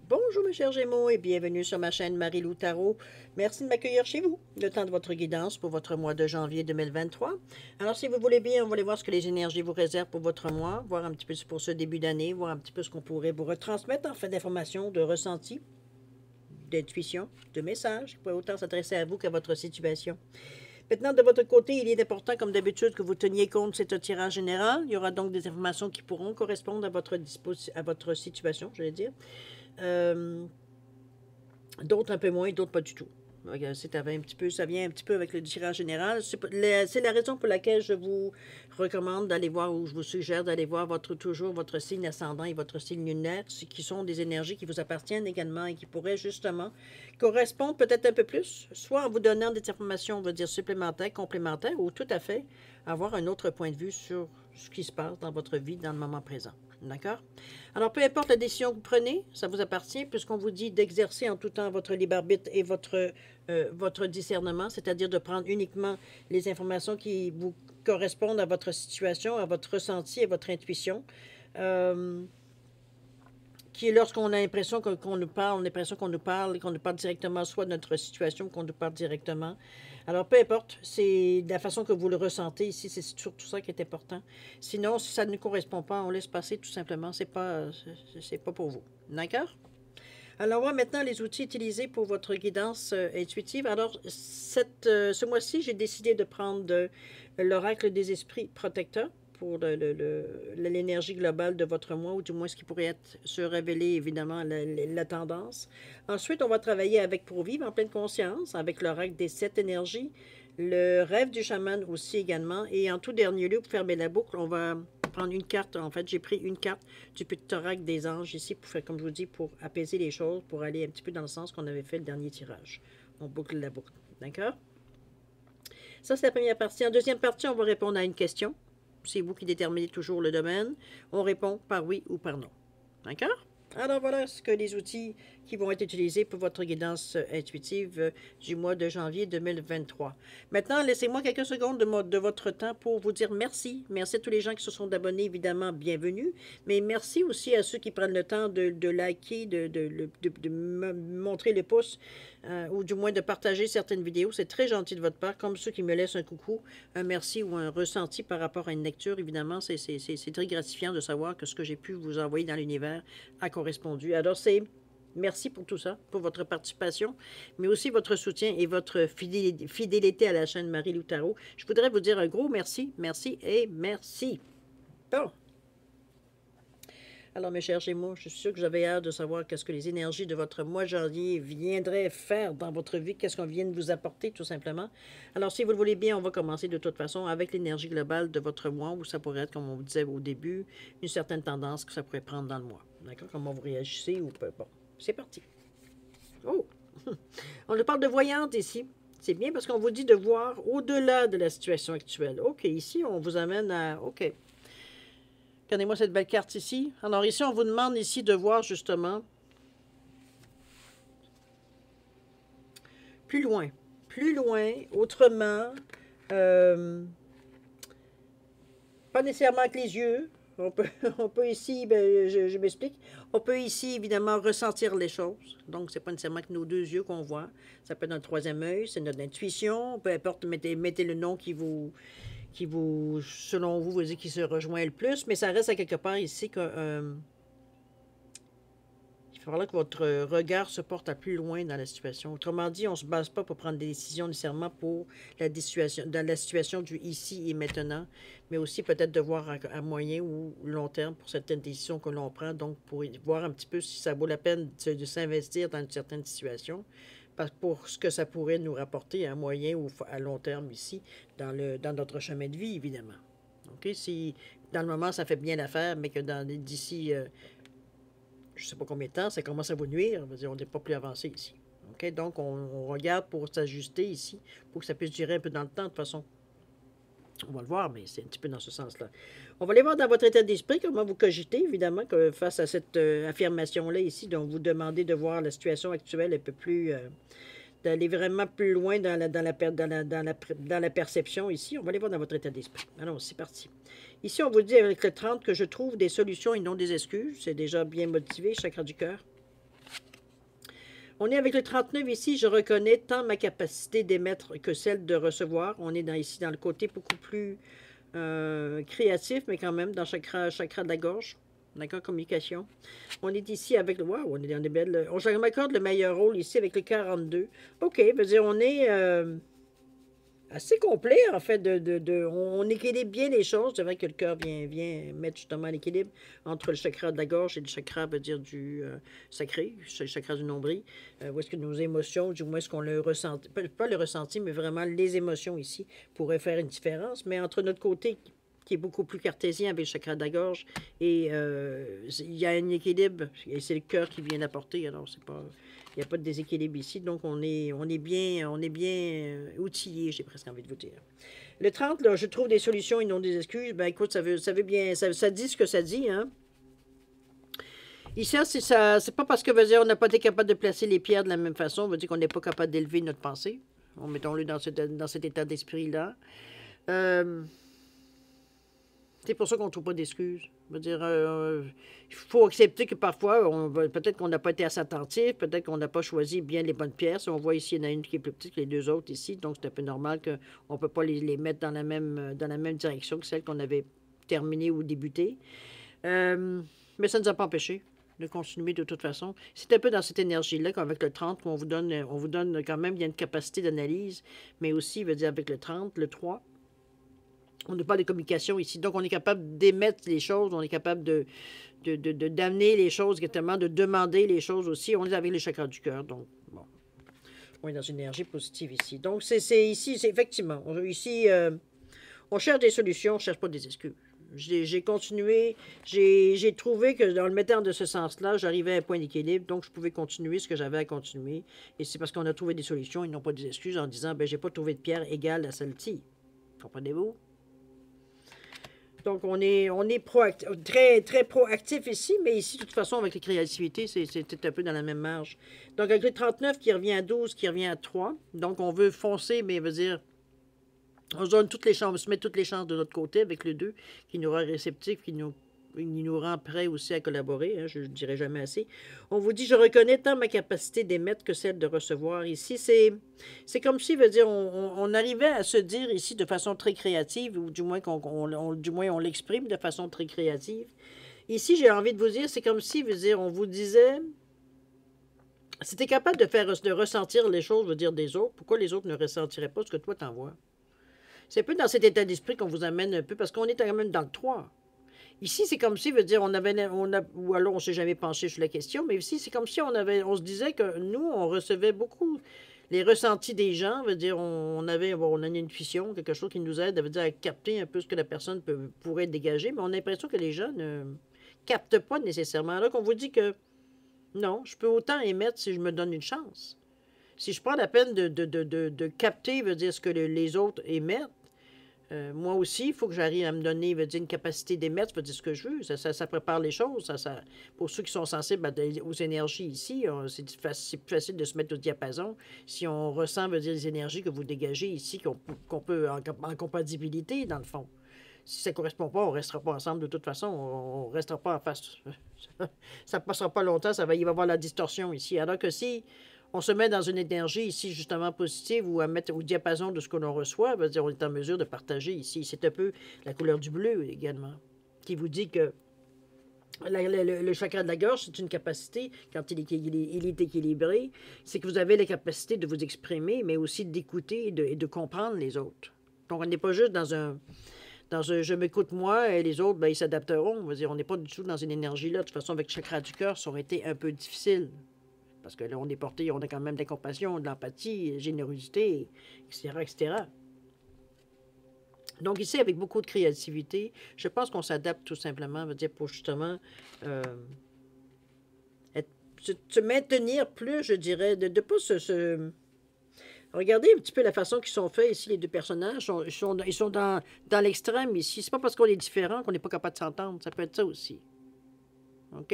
Bonjour mes chers Gémeaux et bienvenue sur ma chaîne Marie-Lou Tarot. Merci de m'accueillir chez vous, le temps de votre guidance pour votre mois de janvier 2023. Alors si vous voulez bien, on va aller voir ce que les énergies vous réservent pour votre mois, voir un petit peu pour ce début d'année, voir un petit peu ce qu'on pourrait vous retransmettre en fait d'informations, de ressentis, d'intuition, de messages qui pourraient autant s'adresser à vous qu'à votre situation. Maintenant, de votre côté, il est important, comme d'habitude, que vous teniez compte, c'est un tirage général. Il y aura donc des informations qui pourront correspondre à votre situation, je vais dire. D'autres un peu moins, d'autres pas du tout. Ça vient un petit peu avec le tirage général. C'est la raison pour laquelle je vous recommande d'aller voir, ou je vous suggère d'aller voir toujours votre signe ascendant et votre signe lunaire, qui sont des énergies qui vous appartiennent également et qui pourraient justement correspondre peut-être un peu plus, soit en vous donnant des informations, on va dire, supplémentaires, complémentaires, ou tout à fait avoir un autre point de vue sur ce qui se passe dans votre vie dans le moment présent. D'accord? Alors, peu importe la décision que vous prenez, ça vous appartient, puisqu'on vous dit d'exercer en tout temps votre libre arbitre et votre discernement, c'est-à-dire de prendre uniquement les informations qui vous correspondent à votre situation, à votre ressenti, à votre intuition. Qui est lorsqu'on a l'impression qu'on nous parle, on a l'impression qu'on nous parle directement soit de notre situation, qu'on nous parle directement. Alors, peu importe, c'est la façon que vous le ressentez ici, c'est surtout ça qui est important. Sinon, si ça ne correspond pas, on laisse passer tout simplement, c'est pas pour vous. D'accord? Alors, on va maintenant les outils utilisés pour votre guidance intuitive. Alors, ce mois-ci, j'ai décidé de prendre l'oracle des esprits protecteurs pour l'énergie globale de votre mois, ou du moins ce qui pourrait se révéler, évidemment, la tendance. Ensuite, on va travailler avec pour vivre en pleine conscience, avec l'oracle des 7 énergies, le rêve du chaman aussi également. Et en tout dernier lieu, pour fermer la boucle, on va prendre une carte. En fait, j'ai pris une carte du petit oracle des anges ici, pour faire, comme je vous dis, pour apaiser les choses, pour aller un petit peu dans le sens qu'on avait fait le dernier tirage. On boucle la boucle. D'accord? Ça, c'est la première partie. En deuxième partie, on va répondre à une question. C'est vous qui déterminez toujours le domaine. On répond par oui ou par non. D'accord? Alors voilà ce que les outils qui vont être utilisés pour votre guidance intuitive du mois de janvier 2023. Maintenant, laissez-moi quelques secondes de votre temps pour vous dire merci. Merci à tous les gens qui se sont abonnés, évidemment, bienvenue. Mais merci aussi à ceux qui prennent le temps de liker, de montrer le pouce, ou du moins de partager certaines vidéos. C'est très gentil de votre part, comme ceux qui me laissent un coucou, un merci ou un ressenti par rapport à une lecture. Évidemment, c'est très gratifiant de savoir que ce que j'ai pu vous envoyer dans l'univers a correspondu. Alors, merci pour tout ça, pour votre participation, mais aussi votre soutien et votre fidélité à la chaîne Marie-Lou Tarot. Je voudrais vous dire un gros merci, merci et merci. Bon. Alors, mes chers Gémeaux, je suis sûre que j'avais hâte de savoir qu'est-ce que les énergies de votre mois de janvier viendraient faire dans votre vie, qu'est-ce qu'on vient de vous apporter, tout simplement. Alors, si vous le voulez bien, on va commencer de toute façon avec l'énergie globale de votre mois, où ça pourrait être, comme on vous disait au début, une certaine tendance que ça pourrait prendre dans le mois. D'accord? Comment vous réagissez ou peu. Bon, c'est parti. Oh! On nous parle de voyante ici. C'est bien parce qu'on vous dit de voir au-delà de la situation actuelle. OK, ici, on vous amène à... OK. Regardez-moi cette belle carte ici. Alors ici, on vous demande ici de voir justement plus loin, autrement, pas nécessairement avec les yeux. On peut ici, je m'explique, on peut ici évidemment ressentir les choses. Donc, c'est pas nécessairement que nos deux yeux qu'on voit. Ça peut être notre troisième œil, c'est notre intuition. Peu importe, mettez le nom qui vous, selon vous, qui se rejoint le plus, mais ça reste à quelque part ici que il faudra que votre regard se porte à plus loin dans la situation. Autrement dit, on ne se base pas pour prendre des décisions nécessairement pour dans la situation du ici et maintenant, mais aussi peut-être de voir à moyen ou long terme pour certaines décisions que l'on prend, donc pour voir un petit peu si ça vaut la peine de s'investir dans une certaine situation, pour ce que ça pourrait nous rapporter à moyen ou à long terme ici, dans notre chemin de vie, évidemment. OK? Si dans le moment, ça fait bien l'affaire, mais que d'ici, je ne sais pas combien de temps, ça commence à vous nuire, on n'est pas plus avancé ici. OK? Donc, on regarde pour s'ajuster ici, pour que ça puisse durer un peu dans le temps, de toute façon. On va le voir, mais c'est un petit peu dans ce sens-là. On va aller voir dans votre état d'esprit comment vous cogitez, évidemment, que face à cette affirmation-là ici, dont vous demandez de voir la situation actuelle un peu plus... d'aller vraiment plus loin dans la perception ici. On va aller voir dans votre état d'esprit. Alors, c'est parti. Ici, on vous dit avec le 30 que je trouve des solutions et non des excuses. C'est déjà bien motivé, chakra du cœur. On est avec le 39 ici, je reconnais tant ma capacité d'émettre que celle de recevoir. On est ici dans le côté beaucoup plus créatif, mais quand même dans chakra de la gorge. D'accord, communication. On est ici avec le... Wow, on est dans des belles... Je m'accorde le meilleur rôle ici avec le 42. OK, veut dire on est assez complet, en fait. On équilibre bien les choses. C'est vrai que le cœur vient mettre justement l'équilibre entre le chakra de la gorge et le chakra, veut dire, du sacré, le chakra du nombril. Où est-ce que nos émotions, du moins, est-ce qu'on le ressent, pas le ressenti, mais vraiment les émotions ici pourraient faire une différence. Mais entre notre côté qui est beaucoup plus cartésien avec le chakra de la gorge, et il y a un équilibre, et c'est le cœur qui vient d'apporter, alors c'est pas... Il n'y a pas de déséquilibre ici, donc on est bien outillé, j'ai presque envie de vous dire. Le 30, là, je trouve des solutions et non des excuses. Ben écoute, ça veut bien, ça dit ce que ça dit, hein. Ici, c'est pas parce que veut dire on n'a pas été capable de placer les pierres de la même façon, on veut dire qu'on n'est pas capable d'élever notre pensée. Mettons-le dans cet état d'esprit-là. C'est pour ça qu'on ne trouve pas d'excuses. Je veux dire, il faut accepter que parfois, peut-être qu'on n'a pas été assez attentif, peut-être qu'on n'a pas choisi bien les bonnes pièces. On voit ici, il y en a une qui est plus petite que les deux autres ici, donc c'est un peu normal qu'on ne peut pas les mettre dans la même direction que celle qu'on avait terminée ou débutée. Mais ça ne nous a pas empêché de continuer de toute façon. C'est un peu dans cette énergie-là qu'avec le 30, on vous donne quand même, il y a une capacité d'analyse, mais aussi, veut dire avec le 30, le 3, on ne parle de communication ici. Donc, on est capable d'émettre les choses, on est capable d'amener les choses, exactement, de demander les choses aussi. On est avec les chakras du cœur. Donc, bon, on est dans une énergie positive ici. Donc, ici, c'est effectivement, ici, on cherche des solutions, on ne cherche pas des excuses. J'ai continué, j'ai trouvé que dans le mettant de ce sens-là, j'arrivais à un point d'équilibre, donc je pouvais continuer ce que j'avais à continuer. Et c'est parce qu'on a trouvé des solutions et non pas des excuses en disant, ben j'ai pas trouvé de pierre égale à celle-ci. Comprenez-vous? Donc, on est proactif, très, très proactif ici, mais ici, de toute façon, avec les créativités, c'est un peu dans la même marge. Donc, avec le 39 qui revient à 12, qui revient à 3, donc on veut foncer, mais veut dire, on se donne toutes les chances, on se met toutes les chances de notre côté avec le 2, qui nous rend réceptif, qui nous rend prêts aussi à collaborer, hein, je ne dirai jamais assez. On vous dit, je reconnais tant ma capacité d'émettre que celle de recevoir. Ici, c'est comme si, veut dire, on arrivait à se dire ici de façon très créative, ou du moins, on l'exprime de façon très créative. Ici, j'ai envie de vous dire, c'est comme si, veut dire, on vous disait, si tu es capable de ressentir les choses, veut dire, des autres, pourquoi les autres ne ressentiraient pas ce que toi t'envoies? C'est un peu dans cet état d'esprit qu'on vous amène un peu, parce qu'on est quand même dans le 3. Ici, c'est comme si, veut dire, ou alors on ne s'est jamais penché sur la question, mais ici, c'est comme si on se disait que nous, on recevait beaucoup les ressentis des gens, veut dire, on a une intuition, quelque chose qui nous aide, veut dire, à capter un peu ce que la personne pourrait dégager, mais on a l'impression que les gens ne captent pas nécessairement. Alors qu'on vous dit que non, je peux autant émettre si je me donne une chance. Si je prends la peine de capter, veut dire, ce que les autres émettent, moi aussi, il faut que j'arrive à me donner, veut dire, une capacité d'émettre, veut dire ce que je veux. Ça prépare les choses. Pour ceux qui sont sensibles aux énergies ici, c'est plus facile de se mettre au diapason. Si on ressent, veut dire, les énergies que vous dégagez ici, qu'on peut en compatibilité, dans le fond. Si ça ne correspond pas, on ne restera pas ensemble de toute façon. On ne restera pas en face. Ça ne passera pas longtemps, il va y avoir la distorsion ici. Alors que si on se met dans une énergie ici justement positive ou à mettre au diapason de ce que l'on reçoit, veut dire on est en mesure de partager ici. C'est un peu la couleur du bleu également, qui vous dit que le chakra de la gorge, c'est une capacité, quand il est équilibré, c'est que vous avez la capacité de vous exprimer, mais aussi d'écouter et de comprendre les autres. Donc on n'est pas juste dans un je m'écoute moi et les autres, ben, ils s'adapteront. On va dire, on n'est pas du tout dans une énergie-là. De toute façon, avec le chakra du cœur, ça aurait été un peu difficile. Parce que là, on est porté, on a quand même de la compassion, de l'empathie, de la générosité, etc., etc. Donc ici, avec beaucoup de créativité, je pense qu'on s'adapte tout simplement, veut dire, pour justement se maintenir plus, je dirais, de ne pas Regardez un petit peu la façon qu'ils sont faits ici, les deux personnages. Ils sont dans l'extrême ici. C'est pas parce qu'on est différent qu'on n'est pas capable de s'entendre. Ça peut être ça aussi. OK?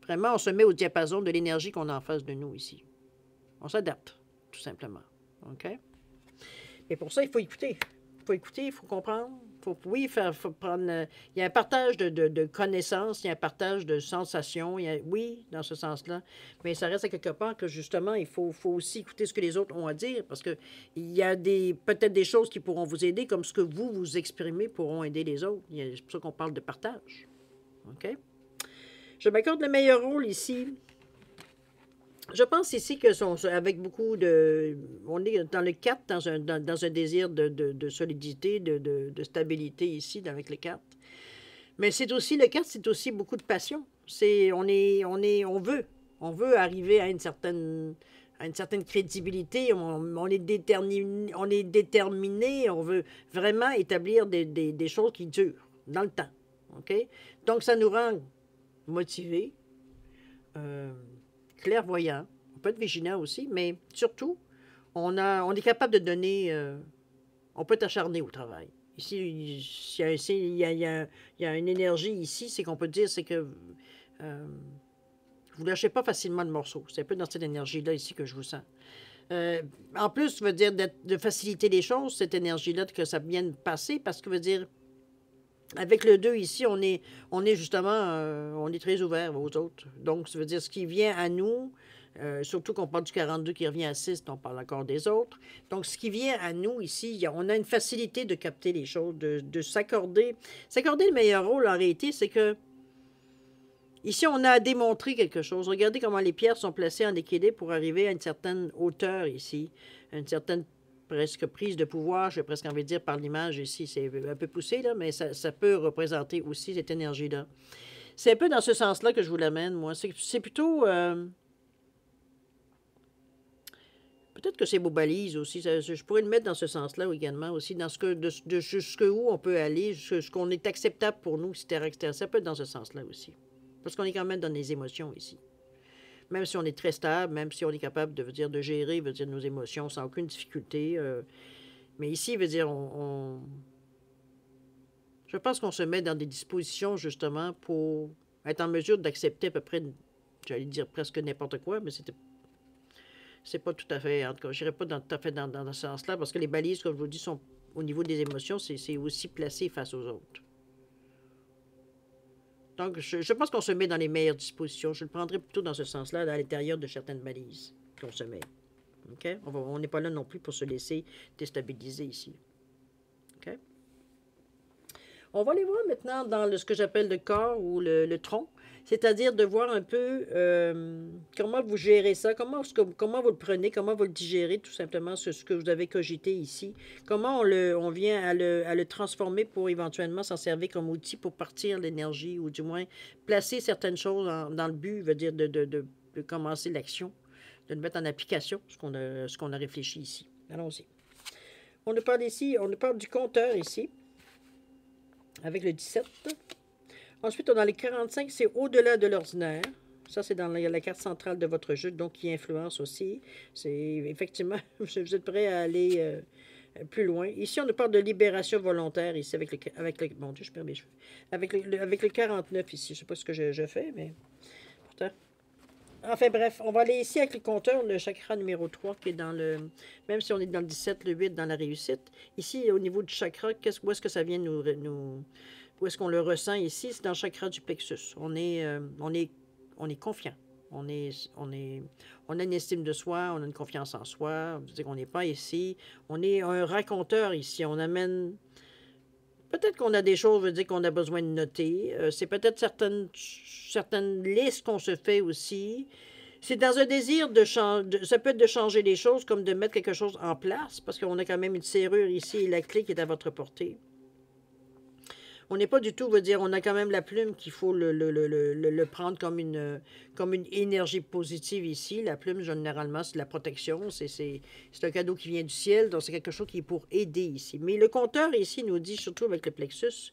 Vraiment, on se met au diapason de l'énergie qu'on a en face de nous ici. On s'adapte, tout simplement. OK? Et pour ça, il faut écouter. Il faut écouter, il faut comprendre. Il oui, faut prendre... il y a un partage de connaissances, il y a un partage de sensations, oui, dans ce sens-là, mais ça reste à quelque part que, justement, faut aussi écouter ce que les autres ont à dire, parce que il y a peut-être des choses qui pourront vous aider, comme ce que vous exprimez pourront aider les autres. C'est pour ça qu'on parle de partage. OK? Je m'accorde le meilleur rôle ici. Je pense ici que avec beaucoup de... On est dans le 4, dans un désir de solidité, de stabilité ici, avec le 4. Mais c'est aussi, le 4, c'est aussi beaucoup de passion. On veut arriver à une certaine crédibilité, on est déterminé, on veut vraiment établir des choses qui durent dans le temps. OK? Donc, ça nous rend motivés, clairvoyants, on peut être vigilant aussi, mais surtout, on est capable de donner, on peut être acharné au travail. Ici, il y a une énergie ici, c'est qu'on peut dire, c'est que vous ne lâchez pas facilement le morceau. C'est un peu dans cette énergie-là ici que je vous sens. En plus, ça veut dire de faciliter les choses, cette énergie-là, que ça vienne passer, parce que veut dire, avec le 2 ici, on est justement, on est très ouvert aux autres. Donc, ça veut dire ce qui vient à nous, surtout qu'on parle du 42 qui revient à 6, on parle encore des autres. Donc, ce qui vient à nous ici, on a une facilité de capter les choses, de s'accorder. S'accorder le meilleur rôle, en réalité, c'est que ici, on a à démontrer quelque chose. Regardez comment les pierres sont placées en équilibre pour arriver à une certaine hauteur ici, une certaine presque prise de pouvoir, j'ai presque envie de dire par l'image ici. C'est un peu poussé, là, mais ça peut représenter aussi cette énergie-là. C'est un peu dans ce sens-là que je vous l'amène, moi. C'est plutôt... peut-être que c'est vos balises aussi. Je pourrais le mettre dans ce sens-là également aussi, dans de jusqu'où on peut aller, ce qu'on est acceptable pour nous, etc., etc. Ça peut être dans ce sens-là aussi. Parce qu'on est quand même dans les émotions ici. Même si on est très stable, même si on est capable de gérer nos émotions sans aucune difficulté. Mais ici, je pense qu'on se met dans des dispositions, justement, pour être en mesure d'accepter à peu près, j'allais dire presque n'importe quoi, mais c'est pas tout à fait, en tout cas, je n'irai pas tout à fait dans ce sens-là, parce que les balises, comme je vous dis, sont au niveau des émotions, c'est aussi placé face aux autres. Donc, je pense qu'on se met dans les meilleures dispositions. Je le prendrais plutôt dans ce sens-là, à l'intérieur de certaines balises qu'on se met. OK? On n'est pas là non plus pour se laisser déstabiliser ici. OK? On va aller voir maintenant dans ce que j'appelle le corps ou le tronc, c'est-à-dire de voir un peu comment vous gérez ça, comment vous le prenez, comment vous le digérez, tout simplement, ce que vous avez cogité ici. Comment on vient à le transformer pour éventuellement s'en servir comme outil pour partir l'énergie, ou du moins placer certaines choses dans le but, veut dire de commencer l'action, de le mettre en application, ce qu'on a réfléchi ici. Allons-y. On nous parle du compteur ici, avec le 17. Ensuite, on a les 45, c'est au-delà de l'ordinaire. Ça, c'est dans la carte centrale de votre jeu, donc qui influence aussi. C'est effectivement, vous êtes prêt à aller plus loin. Ici, on nous parle de libération volontaire, ici, avec le bon Dieu, je perds mes cheveux. Avec le 49, ici. Je ne sais pas ce que je fais, mais pourtant. Enfin, bref, on va aller ici avec le compteur, le chakra numéro 3, qui est dans le... Même si on est dans le 17, le 8, dans la réussite. Ici, au niveau du chakra, où est-ce que ça vient où est-ce qu'on le ressent ici? C'est dans le chakra du plexus. On est confiant. On a une estime de soi, on a une confiance en soi. On veut dire qu'on n'est pas ici. On est un raconteur ici. On amène... Peut-être qu'on a des choses, veut dire qu'on a besoin de noter. C'est peut-être certaines listes qu'on se fait aussi. C'est dans un désir ça peut être de changer les choses, comme de mettre quelque chose en place, parce qu'on a quand même une serrure ici et la clé qui est à votre portée. On n'est pas du tout, veut dire, on a quand même la plume qu'il faut le prendre comme une énergie positive ici. La plume, généralement, c'est la protection, c'est un cadeau qui vient du ciel, donc c'est quelque chose qui est pour aider ici. Mais le compteur ici nous dit, surtout avec le plexus,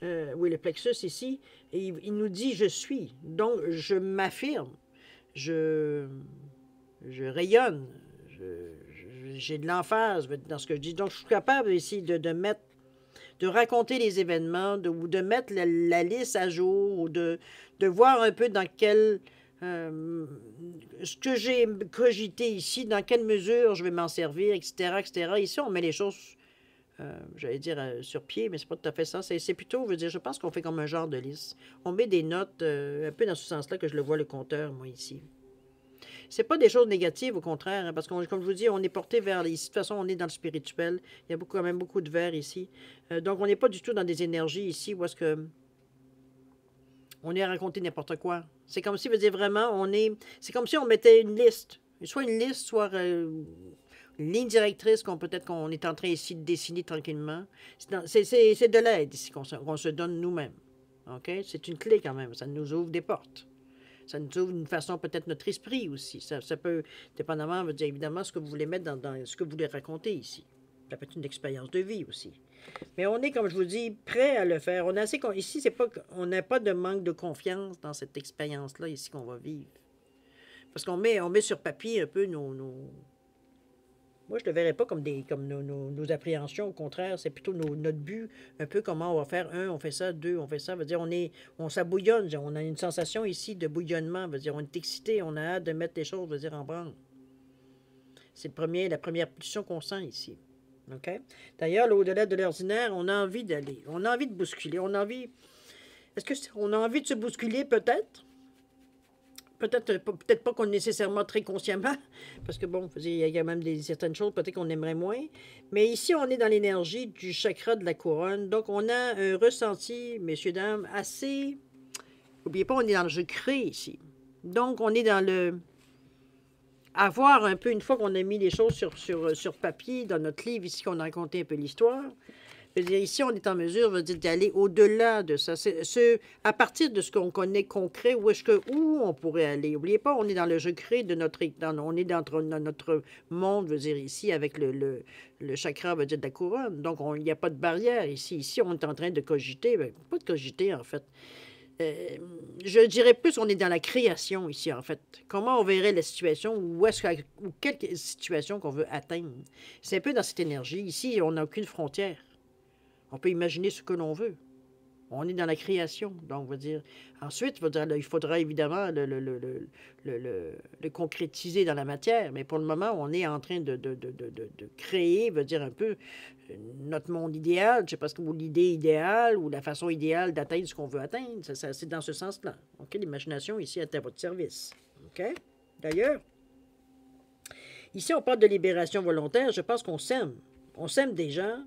le plexus ici, il nous dit « je suis ». Donc, je m'affirme, je rayonne, j'ai de l'emphase dans ce que je dis. Donc, je suis capable ici de raconter les événements, ou de mettre la liste à jour, ou de voir un peu dans ce que j'ai cogité ici, dans quelle mesure je vais m'en servir, etc., etc. Ici, on met les choses j'allais dire sur pied, mais c'est pas tout à fait ça. C'est plutôt, je veux dire, je pense qu'on fait comme un genre de liste. On met des notes, un peu dans ce sens-là que je le vois, le compteur, moi, ici. C'est pas des choses négatives, au contraire, hein, parce que, comme je vous dis, on est porté vers ici. De toute façon, on est dans le spirituel. Il y a quand même beaucoup de verre ici. Donc, on n'est pas du tout dans des énergies ici où est-ce que on est à raconter n'importe quoi. C'est comme si, veut dire vraiment, c'est comme si on mettait une liste. Soit une liste, soit une ligne directrice qu'on peut-être qu'on est en train ici de dessiner tranquillement. C'est de l'aide ici qu'on se donne nous-mêmes. OK? C'est une clé quand même. Ça nous ouvre des portes. Ça nous ouvre d'une façon peut-être notre esprit aussi. Ça peut, dépendamment, veut dire évidemment ce que vous voulez mettre dans ce que vous voulez raconter ici. Ça peut être une expérience de vie aussi. Mais on est, comme je vous dis, prêt à le faire. On a assez, ici, c'est pas, on n'a pas de manque de confiance dans cette expérience-là ici qu'on va vivre. Parce on met sur papier un peu moi, je ne le verrais pas comme, nos appréhensions. Au contraire, c'est plutôt notre but, un peu comment on va faire. Un, on fait ça. Deux, on fait ça. Veut dire, ça bouillonne. On a une sensation ici de bouillonnement. Veut dire, on est excité. On a hâte de mettre les choses, veut dire, en branle. C'est la première pulsion qu'on sent ici. OK? D'ailleurs, au-delà de l'ordinaire, on a envie d'aller. On a envie de bousculer. Est-ce qu'on a envie de se bousculer, peut-être? Peut-être pas qu'on nécessairement très consciemment, parce que bon, il y a quand même certaines choses peut-être qu'on aimerait moins. Mais ici, on est dans l'énergie du chakra de la couronne. Donc, on a un ressenti, messieurs, dames, assez... N'oubliez pas, on est dans le je crée ici. Donc, on est dans le... Avoir un peu, une fois qu'on a mis les choses sur papier, dans notre livre ici, qu'on a raconté un peu l'histoire, je veux dire, ici, on est en mesure d'aller au-delà de ça. À partir de ce qu'on connaît concret, où on pourrait aller. N'oubliez pas, on est dans le je crée de notre... on est dans notre monde, veut dire, ici, avec le chakra, veut dire, de la couronne. Donc, il n'y a pas de barrière ici. Ici, on est en train de cogiter. Bien, pas de cogiter, en fait. Je dirais plus on est dans la création ici, en fait. Comment on verrait la situation, ou quelle situation qu'on veut atteindre. C'est un peu dans cette énergie. Ici, on n'a aucune frontière. On peut imaginer ce que l'on veut. On est dans la création. Donc, on va dire. Ensuite, il faudra évidemment le concrétiser dans la matière. Mais pour le moment, on est en train de créer, veut dire un peu notre monde idéal. Je ne sais pas ce que vous l'idée idéale ou la façon idéale d'atteindre ce qu'on veut atteindre. C'est dans ce sens-là. OK? L'imagination ici est à votre service. OK? D'ailleurs, ici, on parle de libération volontaire. Je pense qu'on s'aime. On s'aime des gens.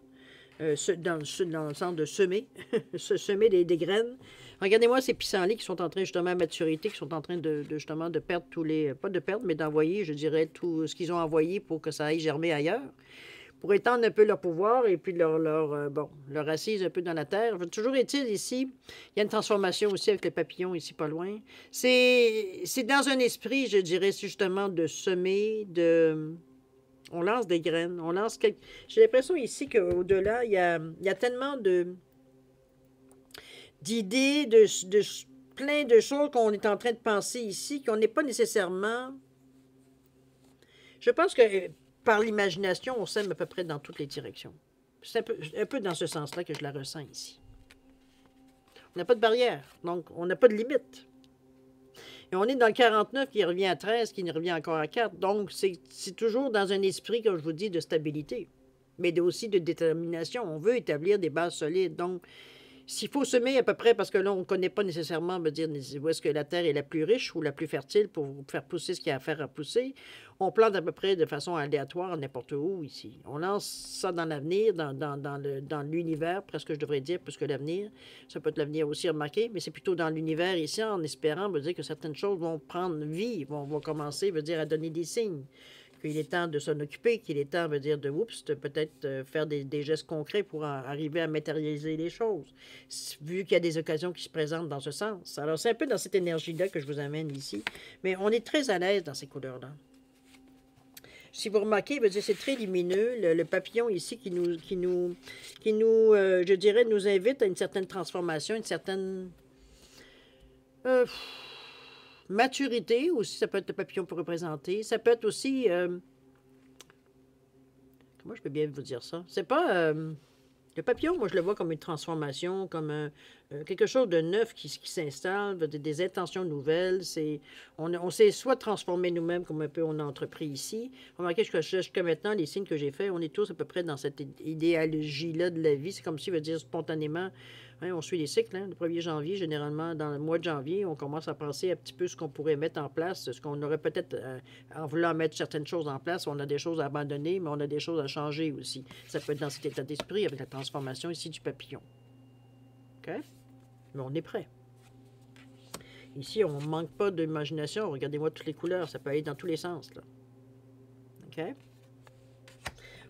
Dans le sens de semer, semer des graines. Regardez-moi ces pissenlits qui sont en train justement à maturité, qui sont en train justement de perdre pas de perdre, mais d'envoyer, je dirais, tout ce qu'ils ont envoyé pour que ça aille germer ailleurs, pour étendre un peu leur pouvoir et puis leur assise un peu dans la terre. Toujours est-il ici, il y a une transformation aussi avec les papillons ici pas loin. C'est dans un esprit, je dirais, justement, de semer, on lance des graines, J'ai l'impression ici qu'au-delà, il y a tellement d'idées, plein de choses qu'on est en train de penser ici, qu'on n'est pas nécessairement... Je pense que par l'imagination, on s'aime à peu près dans toutes les directions. C'est un peu dans ce sens-là que je la ressens ici. On n'a pas de barrière, donc on n'a pas de limite. Et on est dans le 49 qui revient à 13, qui revient encore à 4. Donc, c'est toujours dans un esprit, comme je vous dis, de stabilité, mais aussi de détermination. On veut établir des bases solides. Donc, s'il faut semer à peu près, parce que là, on ne connaît pas nécessairement, dire où est-ce que la terre est la plus riche ou la plus fertile pour faire pousser ce qu'il y a à faire à pousser, on plante à peu près de façon aléatoire n'importe où ici. On lance ça dans l'avenir, dans l'univers, presque je devrais dire, puisque l'avenir, ça peut être l'avenir aussi remarqué, mais c'est plutôt dans l'univers ici, en espérant dire que certaines choses vont prendre vie, vont commencer, dire, à donner des signes. Qu'il est temps de s'en occuper, qu'il est temps, de peut-être faire des gestes concrets pour arriver à matérialiser les choses, vu qu'il y a des occasions qui se présentent dans ce sens. Alors, c'est un peu dans cette énergie-là que je vous amène ici, mais on est très à l'aise dans ces couleurs-là. Si vous remarquez, c'est très lumineux, le papillon ici qui nous je dirais, nous invite à une certaine transformation, une certaine... maturité aussi, ça peut être le papillon pour représenter. Ça peut être aussi... comment je peux bien vous dire ça? C'est pas... Le papillon, moi, je le vois comme une transformation, comme quelque chose de neuf qui s'installe, des intentions nouvelles. On s'est soit transformé nous-mêmes, comme un peu on a entrepris ici. Remarquez que jusqu'à maintenant, les signes que j'ai faits, on est tous à peu près dans cette idéologie-là de la vie. C'est comme si, veut dire spontanément, hein, on suit les cycles. Hein, le 1er janvier, généralement, dans le mois de janvier, on commence à penser un petit peu ce qu'on pourrait mettre en place, ce qu'on aurait peut-être, en voulant mettre certaines choses en place, on a des choses à abandonner, mais on a des choses à changer aussi. Ça peut être dans cet état d'esprit avec la transformation ici du papillon. OK? Mais on est prêt. Ici, on ne manque pas d'imagination. Regardez-moi toutes les couleurs. Ça peut aller dans tous les sens. Là. OK?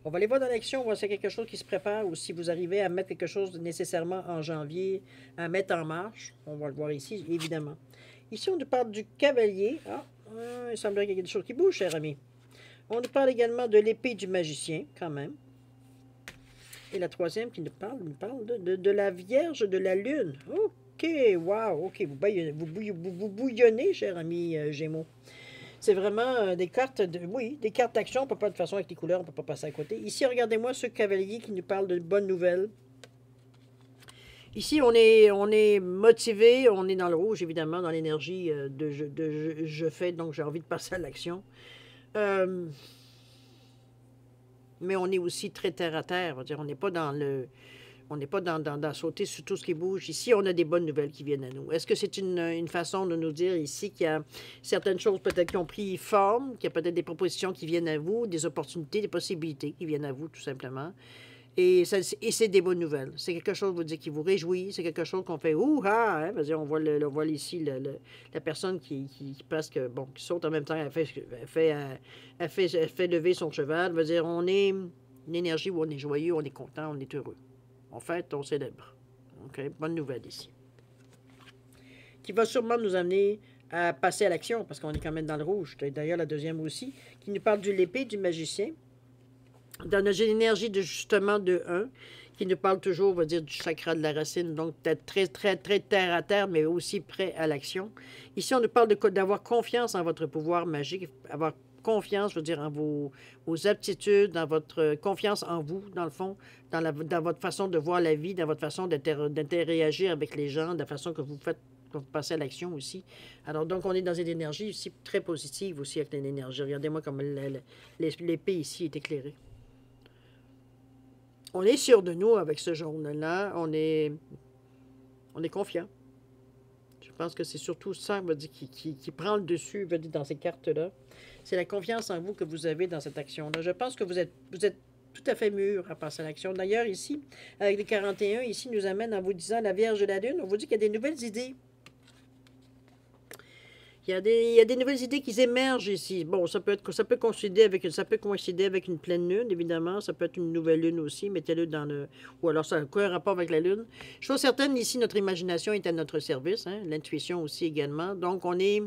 On va aller voir dans l'action, voir si c'est quelque chose qui se prépare ou si vous arrivez à mettre quelque chose nécessairement en janvier, à mettre en marche. On va le voir ici, évidemment. Ici, on nous parle du cavalier. Ah, il semblerait qu'il y ait des choses qui bougent, cher ami. On nous parle également de l'épée du magicien, quand même. Et la troisième qui nous parle de la Vierge de la Lune. OK, wow, OK, vous bouillonnez, cher ami Gémeaux. C'est vraiment des cartes, des cartes d'action. On ne peut pas, de toute façon, avec les couleurs, on ne peut pas passer à côté. Ici, regardez-moi ce cavalier qui nous parle de bonnes nouvelles. Ici, on est motivé, on est dans le rouge, évidemment, dans l'énergie de je fais, donc j'ai envie de passer à l'action. Mais on est aussi très terre à terre. On n'est pas dans le... On n'est pas dans sauter sur tout ce qui bouge. Ici, on a des bonnes nouvelles qui viennent à nous. Est-ce que c'est une façon de nous dire ici qu'il y a certaines choses peut-être qui ont pris forme, qu'il y a peut-être des propositions qui viennent à vous, des opportunités, des possibilités qui viennent à vous, tout simplement. Et c'est des bonnes nouvelles. C'est quelque chose, vous dites, qui vous réjouit. C'est quelque chose qu'on fait « Ouh-ha! Hein? » On voit ici la personne qui presque, bon, qui saute en même temps. Elle fait lever son cheval. Veut dire, on est une énergie où on est joyeux, on est content, on est heureux. En fait, on célèbre. OK? Bonne nouvelle ici. Qui va sûrement nous amener à passer à l'action, parce qu'on est quand même dans le rouge. D'ailleurs, la deuxième aussi, qui nous parle de l'épée du magicien. Dans notre énergie de justement de 1, qui nous parle toujours, on va dire, du chakra de la racine, donc d'être très, très, très terre à terre, mais aussi prêt à l'action. Ici, on nous parle d'avoir confiance en votre pouvoir magique, avoir confiance, je veux dire, en vos aptitudes, dans votre confiance en vous, dans le fond, dans votre façon de voir la vie, dans votre façon d'interagir avec les gens, de la façon que vous faites, que vous passez à l'action aussi. Alors, donc, on est dans une énergie ici très positive aussi avec l'énergie. Regardez-moi comme l'épée ici est éclairée. On est sûr de nous avec ce jaune-là. On est confiant. Je pense que c'est surtout ça qui prend le dessus dans ces cartes-là. C'est la confiance en vous que vous avez dans cette action-là. Je pense que vous êtes tout à fait mûr à passer à l'action. D'ailleurs, ici, avec les 41, ici, nous amène en vous disant la Vierge de la Lune. On vous dit qu'il y a des nouvelles idées. Il y a des nouvelles idées qui émergent ici. Bon, ça peut coïncider avec une pleine lune, évidemment. Ça peut être une nouvelle lune aussi. Mettez-le dans le... Ou alors, ça a quoi un rapport avec la lune? Chose certaine, ici, notre imagination est à notre service. Hein? L'intuition aussi également. Donc, on est,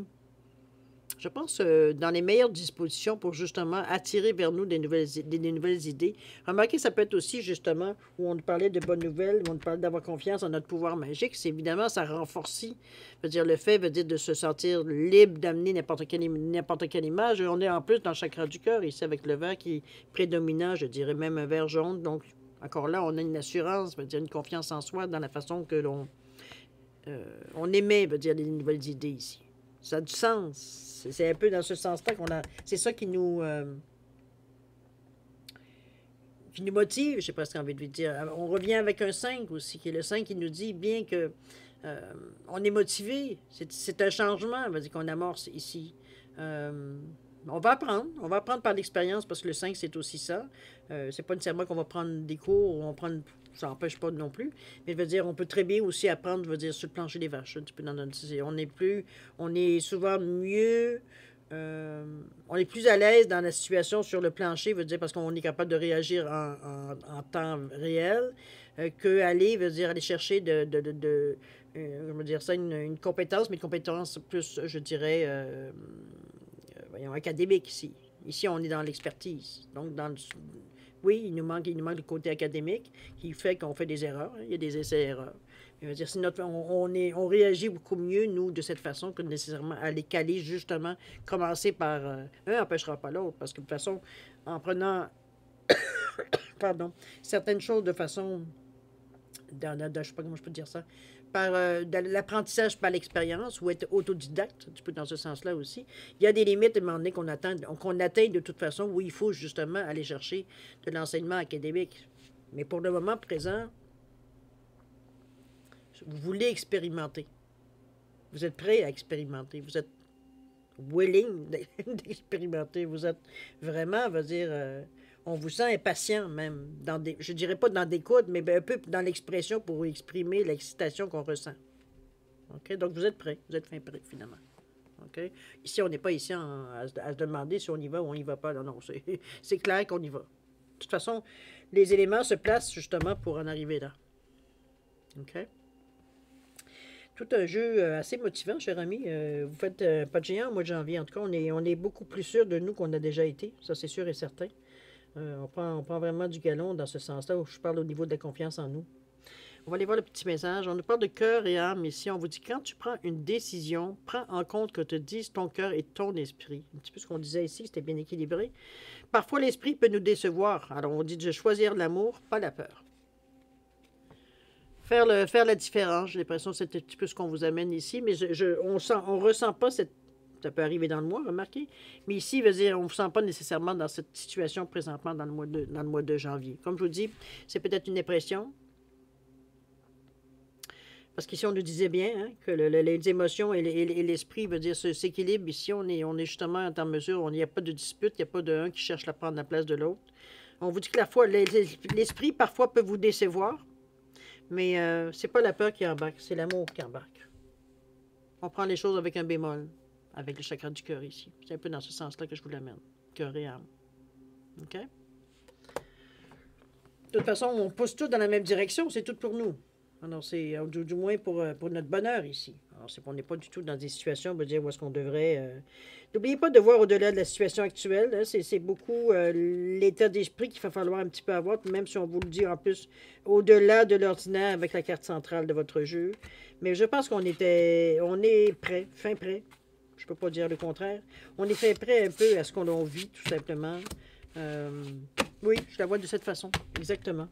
je pense, dans les meilleures dispositions pour justement attirer vers nous des nouvelles idées. Remarquez, ça peut être aussi justement où on parlait de bonnes nouvelles, où on parlait d'avoir confiance en notre pouvoir magique. C'est évidemment, ça renforce, le fait de se sentir libre d'amener n'importe quelle image. On est en plus dans le chakra du cœur, ici, avec le vert qui est prédominant, je dirais même un vert jaune. Donc, encore là, on a une assurance, une confiance en soi dans la façon que on émet, les nouvelles idées ici. Ça a du sens. C'est un peu dans ce sens-là qu'on a... C'est ça qui nous motive, j'ai presque envie de lui dire. On revient avec un 5 aussi, qui est le 5 qui nous dit bien que on est motivé. C'est un changement, qu'on amorce ici. On va apprendre par l'expérience, parce que le 5, c'est aussi ça. C'est pas nécessairement qu'on va prendre des cours, ou ça n'empêche pas non plus. Mais on peut très bien aussi apprendre, sur le plancher des vaches. Un petit peu on est souvent mieux, on est plus à l'aise dans la situation sur le plancher, parce qu'on est capable de réagir en temps réel, qu'aller, aller chercher une compétence, mais une compétence plus, je dirais, académique ici. Ici, on est dans l'expertise. Donc, oui, il nous manque le côté académique qui fait qu'on fait des erreurs. Hein. Il y a des essais-erreurs. On réagit beaucoup mieux, nous, de cette façon, que nécessairement aller caler, justement, commencer par... un n'empêchera pas l'autre, parce que de toute façon, en prenant certaines choses de façon je sais pas comment je peux dire ça, par de l'apprentissage par l'expérience ou être autodidacte, un petit peu dans ce sens-là aussi. Il y a des limites à un moment donné qu'on atteint de toute façon où il faut justement aller chercher de l'enseignement académique. Mais pour le moment présent, vous voulez expérimenter. Vous êtes prêt à expérimenter. Vous êtes willing d'expérimenter. Vous êtes vraiment, on va dire, on vous sent impatient même. Je dirais pas dans des coudes, mais un peu dans l'expression pour exprimer l'excitation qu'on ressent. OK? Donc, vous êtes prêt. Vous êtes fin prêt, finalement. OK? Ici, on n'est pas ici à se demander si on y va ou on n'y va pas. Non, non, c'est clair qu'on y va. De toute façon, les éléments se placent justement pour en arriver là. OK? Tout un jeu assez motivant, cher ami. Vous faites pas de géant au mois de janvier. En tout cas, on est beaucoup plus sûr de nous qu'on a déjà été. Ça, c'est sûr et certain. On prend vraiment du galon dans ce sens-là, où je parle au niveau de la confiance en nous. On va aller voir le petit message. On nous parle de cœur et âme ici. On vous dit, quand tu prends une décision, prends en compte que te disent ton cœur et ton esprit. Un petit peu ce qu'on disait ici, c'était bien équilibré. Parfois, l'esprit peut nous décevoir. Alors, on dit de choisir l'amour, pas la peur. Faire la différence, j'ai l'impression que c'est un petit peu ce qu'on vous amène ici, mais on ressent pas cette... Ça peut arriver dans le mois, remarquez. Mais ici, veut dire, on ne vous sent pas nécessairement dans cette situation présentement dans le mois de janvier. Comme je vous dis, c'est peut-être une impression. Parce qu'ici, on nous disait bien hein, que les émotions et l'esprit, veut dire, s'équilibrent. Ici, on est justement en mesure, il n'y a pas de dispute, il n'y a pas d'un qui cherche à prendre la place de l'autre. On vous dit que l'esprit, parfois, peut vous décevoir. Mais c'est pas la peur qui embarque, c'est l'amour qui embarque. On prend les choses avec un bémol, avec le chakra du cœur ici. C'est un peu dans ce sens-là que je vous l'amène. Cœur et âme. OK? De toute façon, on pousse tout dans la même direction, c'est tout pour nous. Alors, c'est du moins pour notre bonheur ici. Alors, on n'est pas du tout dans des situations, on va dire, où est-ce qu'on devrait... N'oubliez pas de voir au-delà de la situation actuelle. Hein, c'est beaucoup l'état d'esprit qu'il va falloir un petit peu avoir, même si on vous le dit en plus, au-delà de l'ordinaire avec la carte centrale de votre jeu. Mais je pense on est prêt, fin prêt. Je ne peux pas dire le contraire. On est fin prêt un peu à ce qu'on vit, tout simplement. Oui, je la vois de cette façon, exactement.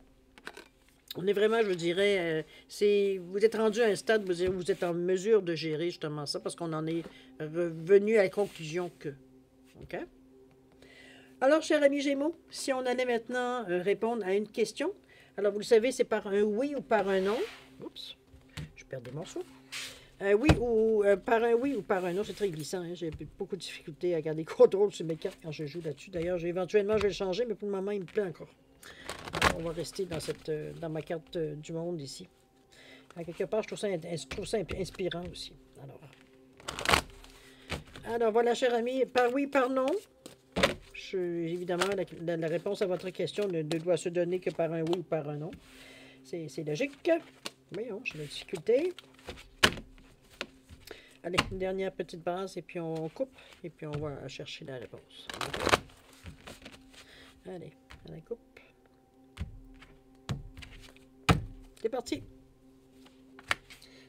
On est vraiment, je dirais, vous êtes rendu à un stade où vous êtes en mesure de gérer justement ça parce qu'on en est revenu à la conclusion que. OK? Alors, cher ami Gémeaux, si on allait maintenant répondre à une question, alors vous le savez, c'est par un oui ou par un non. Oups, je perds des morceaux. Oui ou par un oui ou par un non, c'est très glissant. Hein? J'ai beaucoup de difficultés à garder contrôle sur mes cartes quand je joue là-dessus. D'ailleurs, éventuellement, je vais le changer, mais pour le moment, il me plaît encore. Alors, on va rester dans ma carte du monde ici. À quelque part, je trouve ça inspirant aussi. Alors voilà, cher ami, par oui, par non. Évidemment, la réponse à votre question ne doit se donner que par un oui ou par un non. C'est logique. Voyons, j'ai la difficulté. Allez, une dernière petite base et puis on coupe et puis on va chercher la réponse. Allez, on la coupe. C'est parti.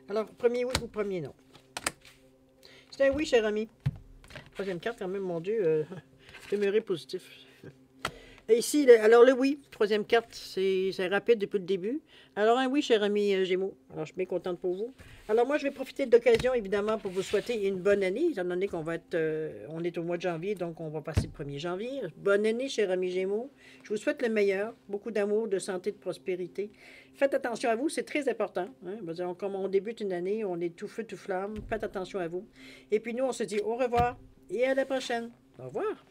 Alors, premier oui ou premier non? C'est un oui, cher ami. Troisième carte, quand même, mon Dieu, demeurer positif. Et ici, alors le oui, troisième carte, c'est rapide depuis le début. Alors un oui, cher ami Gémeaux. Alors je suis bien contente pour vous. Alors moi, je vais profiter de l'occasion, évidemment, pour vous souhaiter une bonne année, étant donné qu'on va être, on est au mois de janvier, donc on va passer le 1er janvier. Bonne année, cher ami Gémeaux. Je vous souhaite le meilleur, beaucoup d'amour, de santé, de prospérité. Faites attention à vous, c'est très important. Hein? Comme on débute une année, on est tout feu, tout flamme. Faites attention à vous. Et puis nous, on se dit au revoir et à la prochaine. Au revoir.